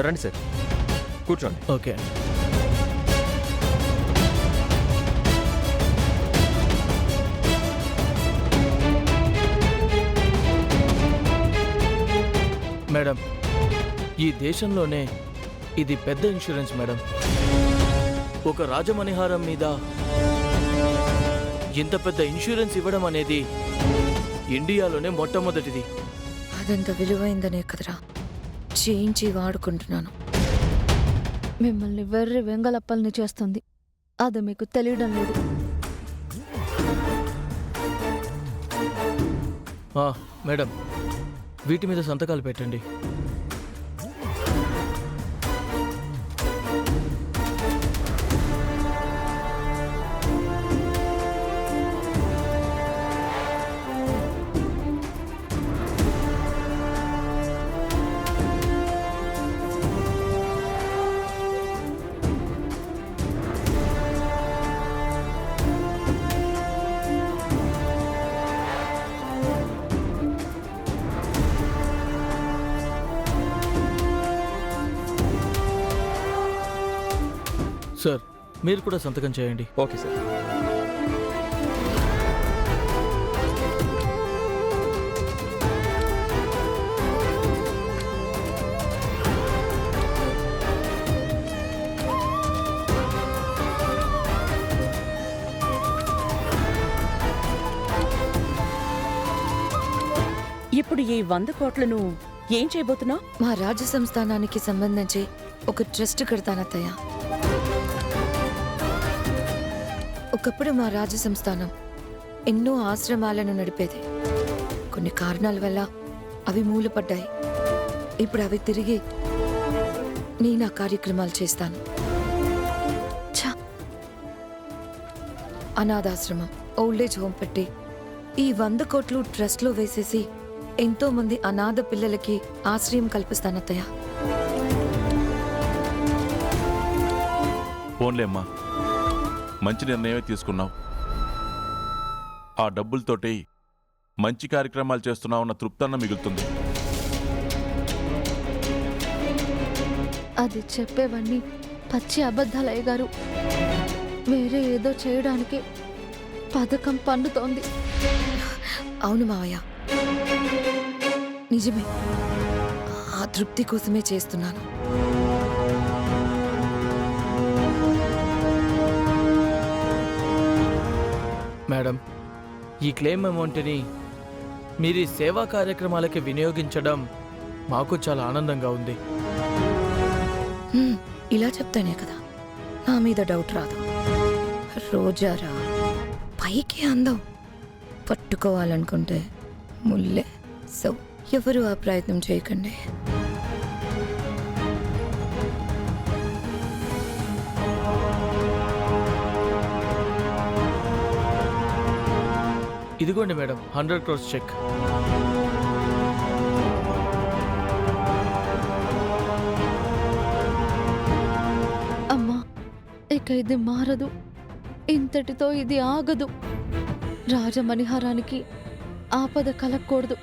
రండి సార్, కూర్చోండి. Okay. Madam, ఈ దేశంలోనే ఇది పెద్ద ఇన్సూరెన్స్ మేడం. ఒక రాజమణిహారం మీద ఇంత పెద్ద ఇన్సూరెన్స్ ఇవ్వడం అనేది ఇండియాలోనే మొట్టమొదటిది. అదంత విలువైందనే కదరా చేయించి వాడుకుంటున్నాను. మిమ్మల్ని వెర్రి వెంగలప్పల్ని చేస్తుంది, అది మీకు తెలియడం లేదు. మేడం, వీటి మీద సంతకాలు పెట్టండి. సార్, మీరు కూడా సంతకం చేయండి. Okay sir. ఇప్పుడు ఈ 100 కోట్లను ఏం చేయబోతున్నావు? మా రాజ్య సంస్థానానికి సంబంధించి ఒక ట్రస్ట్ కడతానత్తయ్య. ఒకప్పుడు మా రాజ్య సంస్థానం ఎన్నో ఆశ్రమాలను నడిపేది. కొన్ని కారణాల వల్ల అవి మూలపడ్డాయి. ఇప్పుడు అవి తిరిగి నేను ఆ కార్యక్రమాలు చేస్తాను. అనాథాశ్రమం, ఓల్డేజ్ హోమ్ పెట్టి ఈ 100 కోట్లు ట్రస్ట్లో వేసేసి ఎంతో మంది అనాథ పిల్లలకి ఆశ్రయం కల్పిస్తానత్తయ్య. పోన్లేమ్మా, మంచి నిర్ణయమే తీసుకున్నావు. ఆ డబ్బులతోటి మంచి కార్యక్రమాలు చేస్తున్నావన్న తృప్తన్న మిగులుతుంది. అది చెప్పేవన్నీ పచ్చి అబద్ధాలయ్య గారు. వేరే ఏదో చేయడానికి పథకం పన్నుతోంది. అవును మావయ్య, నిజమే. ఆ తృప్తి కోసమే చేస్తున్నాను. మేడం, ఈ క్లెయిమ్ అమౌంట్ని మీరు ఈ సేవా కార్యక్రమాలకి వినియోగించడం మాకు చాలా ఆనందంగా ఉంది. ఇలా చెప్తానే కదా నా మీద డౌట్ రాదు. రోజారా పైకి అందం, పట్టుకోవాలనుకుంటే ముల్లే. సో ఎవరు ఆ ప్రయత్నం చేయకండి. ఇదిగోండి మేడం, 100 crores చెక్. అమ్మా, ఇక ఇది మారదు. ఇంతటితో ఇది ఆగదు. రాజమణిహారానికి ఆపద కలగకూడదు.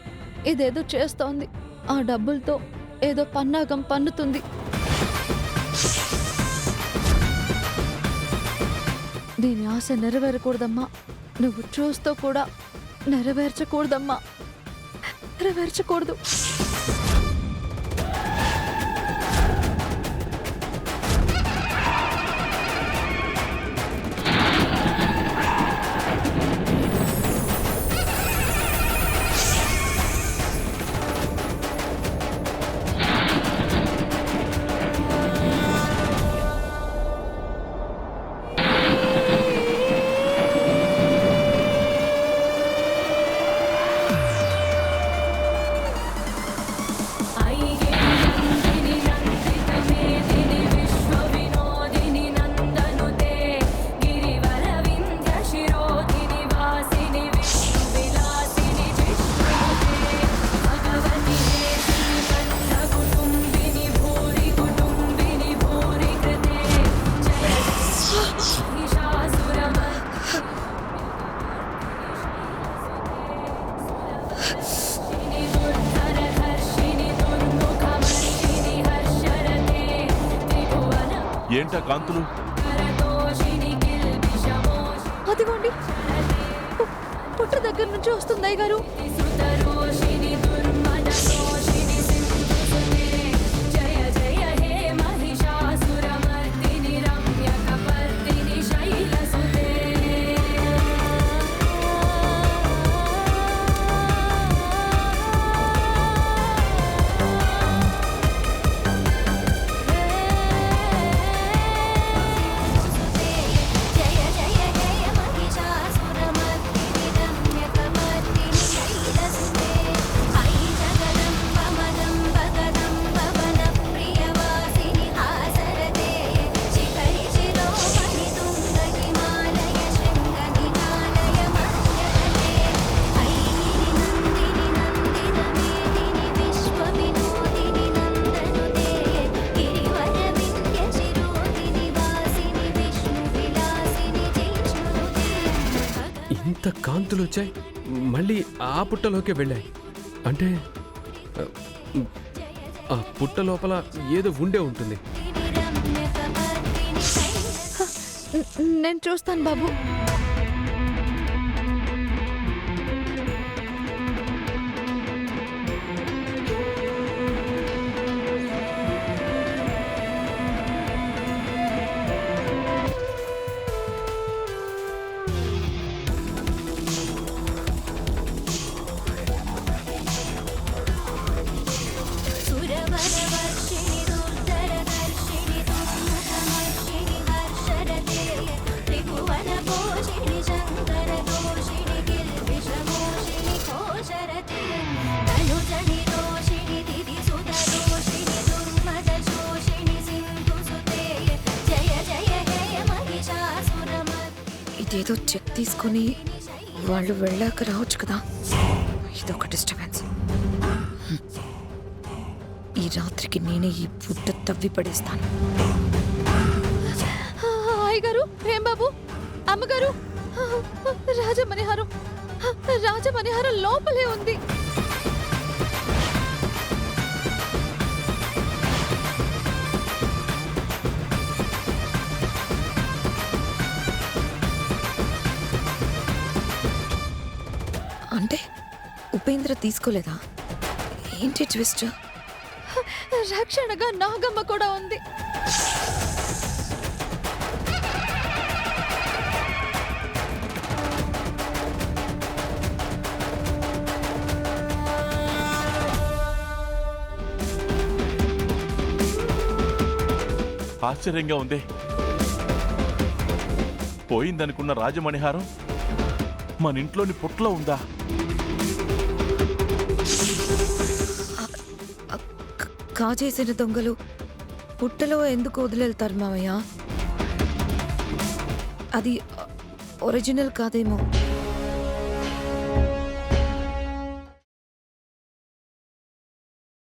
ఇదేదో చేస్తోంది. ఆ డబ్బులతో ఏదో పన్నాగం పన్నుతుంది. దీని ఆశ నెరవేరకూడదమ్మా. నువ్వు చూస్తూ కూడా నెరవేర్చకూడదమ్మా. నెరవేర్చకూడదు. ఏంటా కాంతులు? అదిగోండి పుట్ట దగ్గర నుంచి వస్తుంది అయ్య గారు. ఇంత కాంతులు వచ్చాయి, మళ్ళీ ఆ పుట్టలోకే వెళ్ళాయి. అంటే ఆ పుట్ట లోపల ఏదో ఉండే ఉంటుంది. నేను చూస్తాను బాబు. ఇదేదో చెక్ తీసుకొని వాళ్ళు వెళ్ళాక రావచ్చు కదా. ఇదొక డిస్టర్బెన్స్. ఈ రాత్రికి నేనే ఈ పుట్ట తవ్వి పడేస్తాను. అయ్య గారు, ఏం బాబు, అమ్మగారు, రాజమణిహారం రాజమణిహారం లోపలే ఉంది. అంటే ఉపేంద్ర తీసుకోలేదా? ఏంటి ట్విస్ట్? రక్షణగా నాగమ్మ కూడా ఉంది. ఆశ్చర్యంగా ఉంది. పోయిందనుకున్న రాజమణిహారం మన ఇంట్లోని పుట్టలో ఉందా? కాజేసిన దొంగలు పుట్టలో ఎందుకు వదిలేళ్తారు మావయ్య? అది ఒరిజినల్ కాదేమో.